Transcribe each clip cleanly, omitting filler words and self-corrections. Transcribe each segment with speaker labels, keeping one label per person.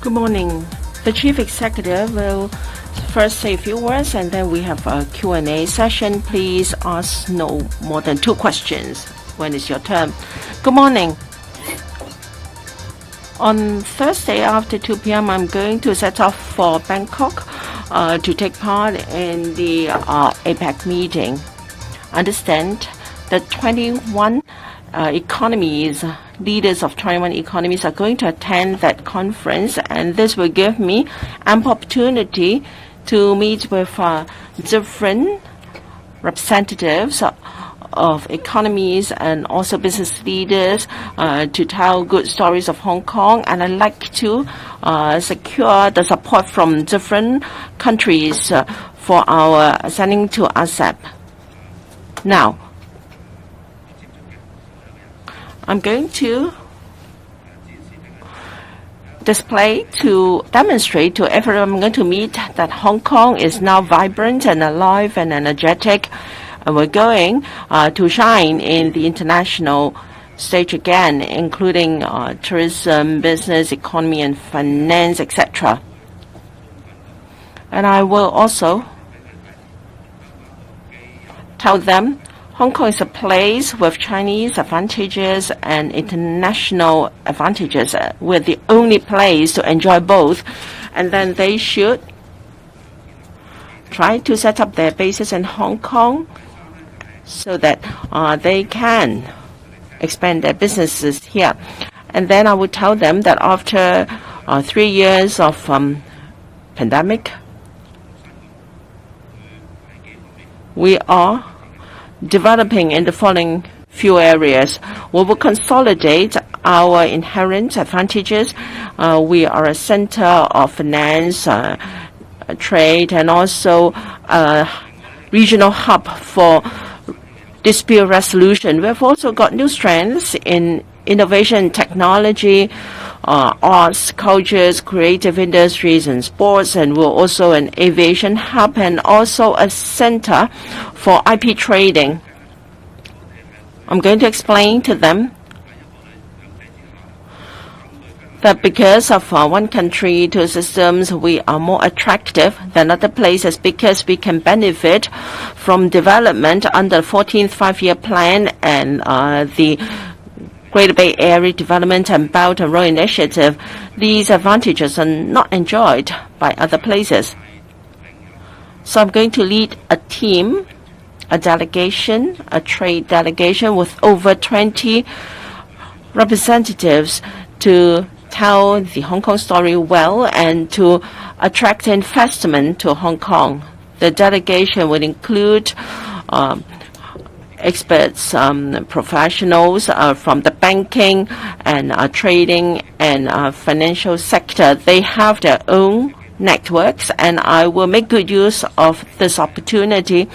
Speaker 1: Good morning. The Chief Executive will first say a few words, and then we have a Q&A session. Please ask no more than 2 questions when it's your turn. Good morning. On Thursday after 2 p.m., I'm going to set off for Bangkok to take part in the APEC meeting. Understand that 21 economies, leaders of 21 economies are going to attend that conference, and this will give me ample opportunity to meet with different representatives of economies and also business leaders to tell good stories of Hong Kong, and I'd like to secure the support from different countries for our sending to ASEP. Now, I'm going to demonstrate to everyone I'm going to meet that Hong Kong is now vibrant and alive and energetic, and we're going to shine in the international stage again, including tourism, business, economy, and finance, etc. And I will also tell them Hong Kong is a place with Chinese advantages and international advantages. We're the only place to enjoy both. And then they should try to set up their bases in Hong Kong so that they can expand their businesses here. And then I would tell them that after 3 years of pandemic, we are developing in the following few areas. We will consolidate our inherent advantages. We are a center of finance, trade, and also a regional hub for dispute resolution. We have also got new strengths in innovation, technology, arts, cultures, creative industries, and sports, and we're also an aviation hub and also a center for IP trading. I'm going to explain to them that because of one country, 2 systems, we are more attractive than other places because we can benefit from development under the 14th Five-Year Plan and the Greater Bay Area Development and Belt and Road Initiative. These advantages are not enjoyed by other places. So I'm going to lead a team, a delegation, a trade delegation with over 20 representatives to tell the Hong Kong story well and to attract investment to Hong Kong. The delegation will include experts, professionals from the banking and trading and financial sector. They have their own networks, and I will make good use of this opportunity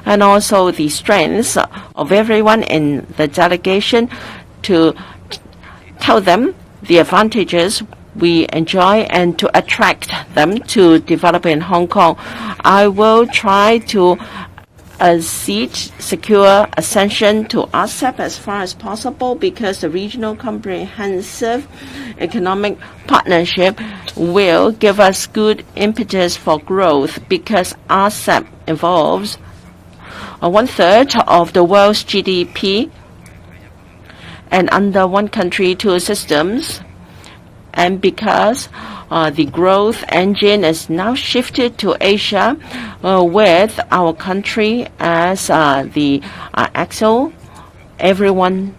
Speaker 1: and also the strengths of everyone in the delegation to tell them the advantages we enjoy and to attract them to develop in Hong Kong. I will try to secure ascension to ASEP as far as possible because the regional comprehensive economic partnership will give us good impetus for growth because ASEP involves 1/3 of the world's GDP, and under one country, 2 systems, and because the growth engine is now shifted to Asia with our country as the axle. Everyone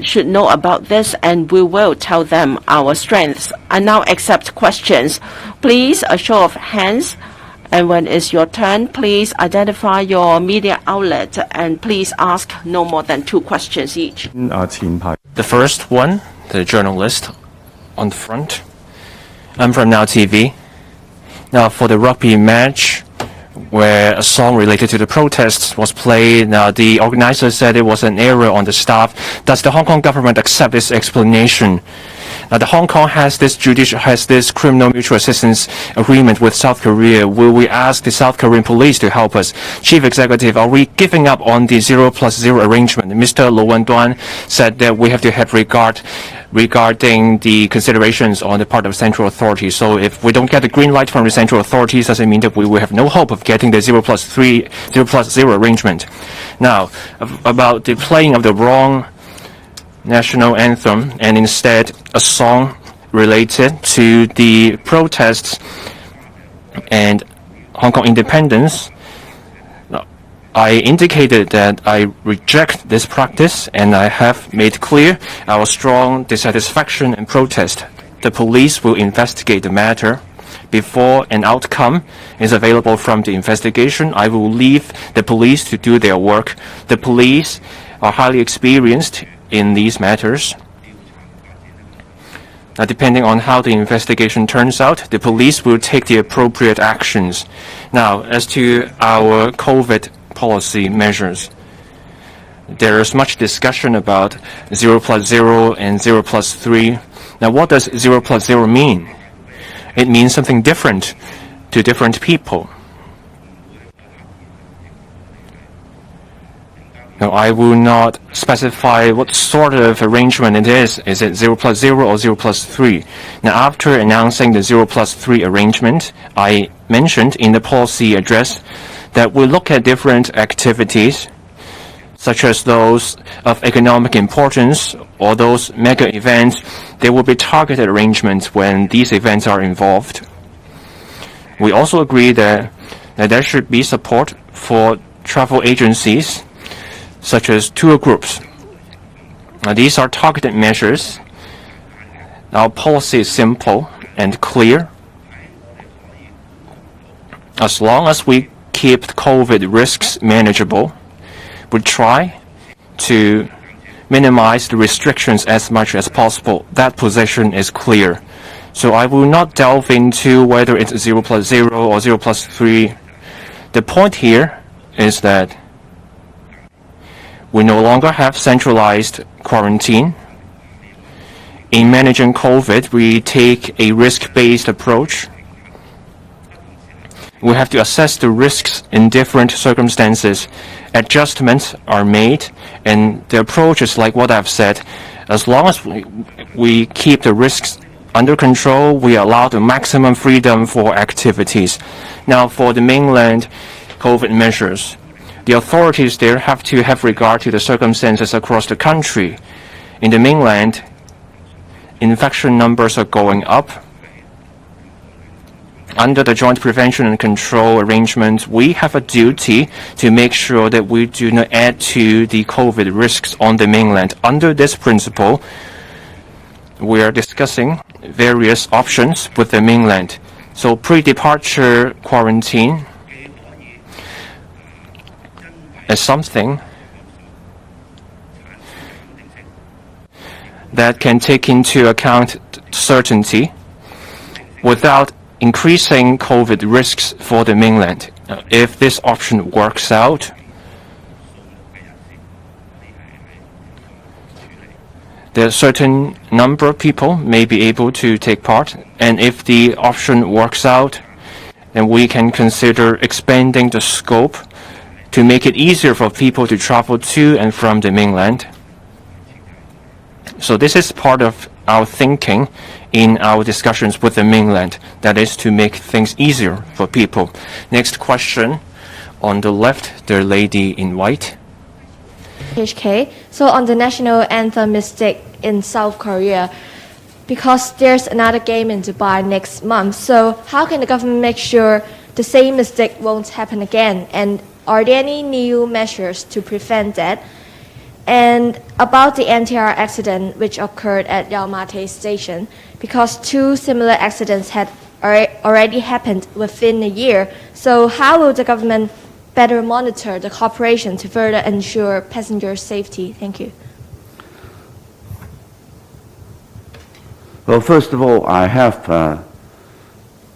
Speaker 1: should know about this, and we will tell them our strengths. I now accept questions. Please, a show of hands. And when it's your turn, please identify your media outlet and please ask no more than 2 questions each.
Speaker 2: The first one, the journalist on the front. I'm from Now TV. Now, for the rugby match, where a song related to the protests was played, now the organizer said it was an error on the staff. Does the Hong Kong government accept this explanation? Now, the Hong Kong has this criminal mutual assistance agreement with South Korea. Will we ask the South Korean police to help us? Chief Executive, are we giving up on the 0+0 arrangement? Mr. Lo Wenduan said that we have to have regarding the considerations on the part of central authorities. So if we don't get the green light from the central authorities, does it mean that we will have no hope of getting the 0+0 arrangement? Now, about the playing of the wrong national anthem and instead a song related to the protests and Hong Kong independence, I indicated that I reject this practice and I have made clear our strong dissatisfaction and protest. The police will investigate the matter. Before an outcome is available from the investigation, I will leave the police to do their work. The police are highly experienced in these matters. Now, depending on how the investigation turns out, the police will take the appropriate actions. Now, as to our COVID policy measures, there is much discussion about 0+0 and 0+3. Now, what does 0+0 mean? It means something different to different people. Now, I will not specify what sort of arrangement it is. Is it 0+0 or 0+3? Now, after announcing the 0+3 arrangement, I mentioned in the policy address that we look at different activities, such as those of economic importance or those mega events. There will be targeted arrangements when these events are involved. We also agree that there should be support for travel agencies, such as tour groups. Now, these are targeted measures. Our policy is simple and clear. As long as we keep COVID risks manageable, we try to minimize the restrictions as much as possible. That position is clear. So I will not delve into whether it's 0+0 or 0+3. The point here is that we no longer have centralized quarantine. In managing COVID, we take a risk-based approach. We have to assess the risks in different circumstances. Adjustments are made, and the approach is like what I've said. As long as we keep the risks under control, we allow the maximum freedom for activities. Now, for the mainland COVID measures, the authorities there have to have regard to the circumstances across the country. In the mainland, infection numbers are going up. Under the joint prevention and control arrangement, we have a duty to make sure that we do not add to the COVID risks on the mainland. Under this principle, we are discussing various options with the mainland. So pre-departure quarantine is something that can take into account certainty without increasing COVID risks for the mainland. If this option works out, there are a certain number of people may be able to take part, and if the option works out, then we can consider expanding the scope to make it easier for people to travel to and from the mainland. So this is part of our thinking in our discussions with the mainland, that is to make things easier for people. Next question, on the left, the lady in white.
Speaker 3: TMHK. So on the national anthem mistake in South Korea, because there's another game in Dubai next month, so how can the government make sure the same mistake won't happen again? And are there any new measures to prevent that? And about the NTR accident which occurred at Yau Ma Tei station, because two similar accidents had already happened within a year, so how will the government better monitor the cooperation to further ensure passenger safety? Thank you.
Speaker 4: Well, first of all, I have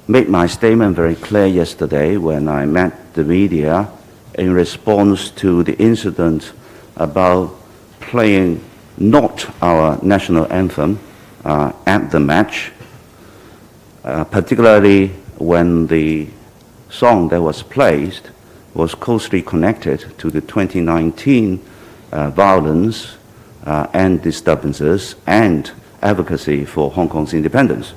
Speaker 4: made my statement very clear yesterday when I met the media in response to the incident about playing not our national anthem at the match, particularly when the song that was played was closely connected to the 2019 violence and disturbances and advocacy for Hong Kong's independence.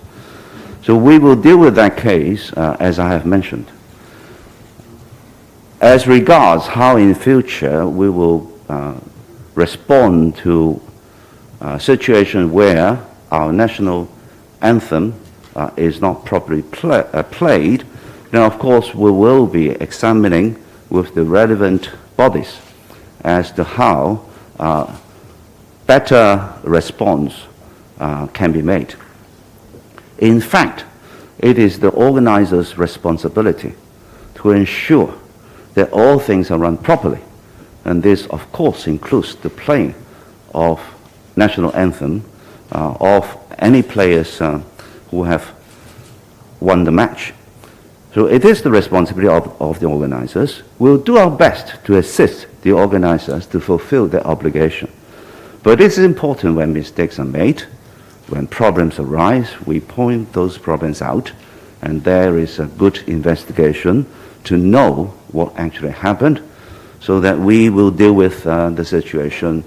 Speaker 4: So we will deal with that case, as I have mentioned. As regards how in future we will respond to a situation where our national anthem is not properly played, then of course we will be examining with the relevant bodies as to how better response can be made. In fact, it is the organizer's responsibility to ensure that all things are run properly, and this of course includes the playing of national anthem of any players who have won the match. So it is the responsibility of the organizers. We'll do our best to assist the organizers to fulfill their obligation. But it is important when mistakes are made, when problems arise, we point those problems out, and there is a good investigation to know what actually happened, so that we will deal with the situation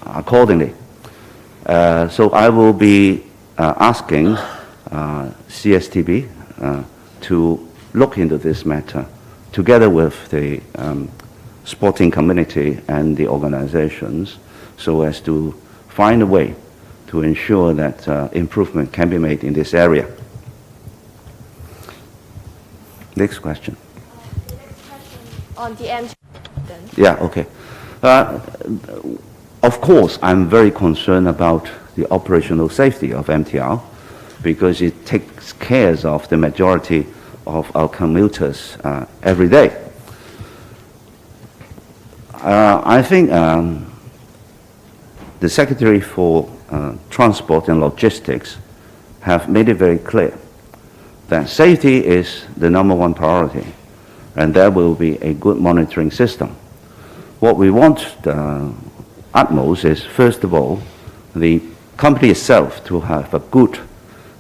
Speaker 4: accordingly. So I will be asking CSTB to look into this matter together with the sporting community and the organizations, so as to find a way to ensure that improvement can be made in this area. Next question.
Speaker 3: The next question on the MTL.
Speaker 4: Yeah, okay. Of course, I'm very concerned about the operational safety of MTR, because it takes care of the majority of our commuters every day. I think the Secretary for Transport and Logistics have made it very clear that safety is the #1 priority, and there will be a good monitoring system. What we want utmost is, first of all, the company itself to have a good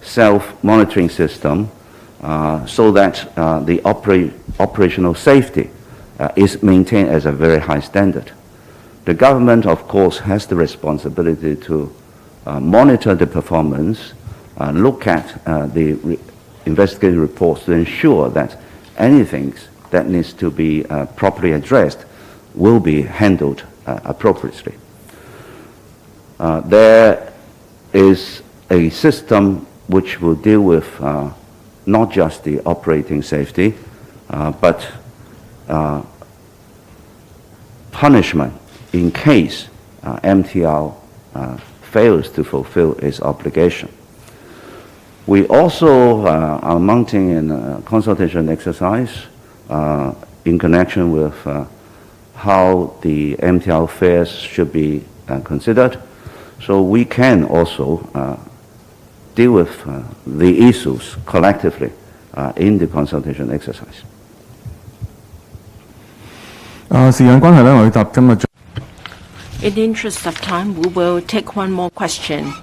Speaker 4: self-monitoring system so that the operational safety is maintained as a very high standard. The government, of course, has the responsibility to monitor the performance, look at the investigative reports to ensure that anything that needs to be properly addressed will be handled appropriately. There is a system which will deal with not just the operating safety, but punishment in case MTR fails to fulfill its obligation. We also are mounting a consultation exercise in connection with how the MTR fares should be considered, so we can also deal with the issues collectively in the consultation exercise.
Speaker 5: 時間關係咧，我要答今日。
Speaker 1: In the interest of time, we will take one more question.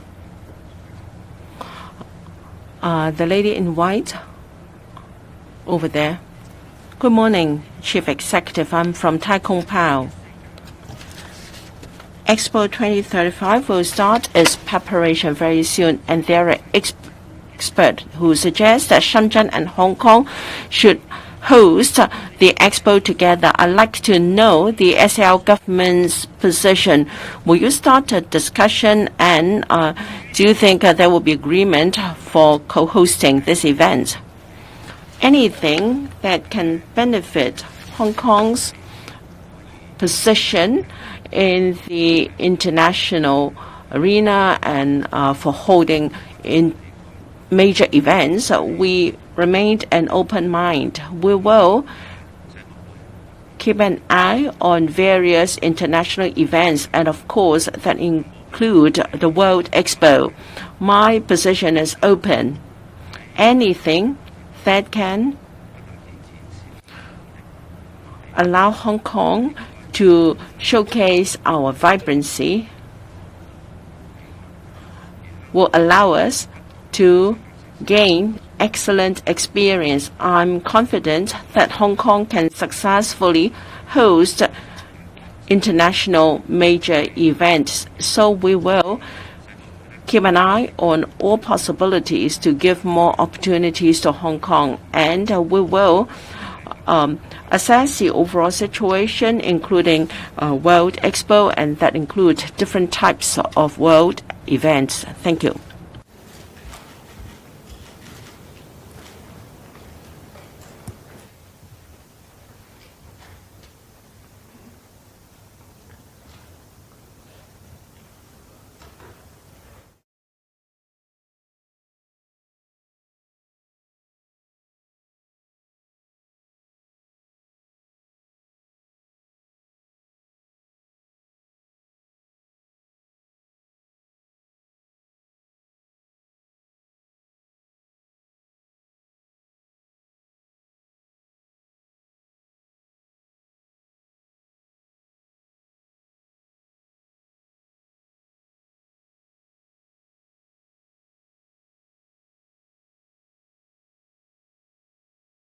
Speaker 1: The lady in white over there. Good morning, Chief Executive. I'm from Tai Kung Pao. Expo 2035 will start its preparation very soon, and there are experts who suggest that Shenzhen and Hong Kong should host the expo together. I'd like to know the SAR government's position. Will you start a discussion, and do you think there will be agreement for co-hosting this event? Anything that can benefit Hong Kong's position in the international arena and for holding in major events, we remained an open mind. We will keep an eye on various international events, and of course that include the World Expo. My position is open. Anything that can allow Hong Kong to showcase our vibrancy will allow us to gain excellent experience. I'm confident that Hong Kong can successfully host international major events. So we will keep an eye on all possibilities to give more opportunities to Hong Kong, and we will assess the overall situation, including World Expo, and that includes different types of world events. Thank you.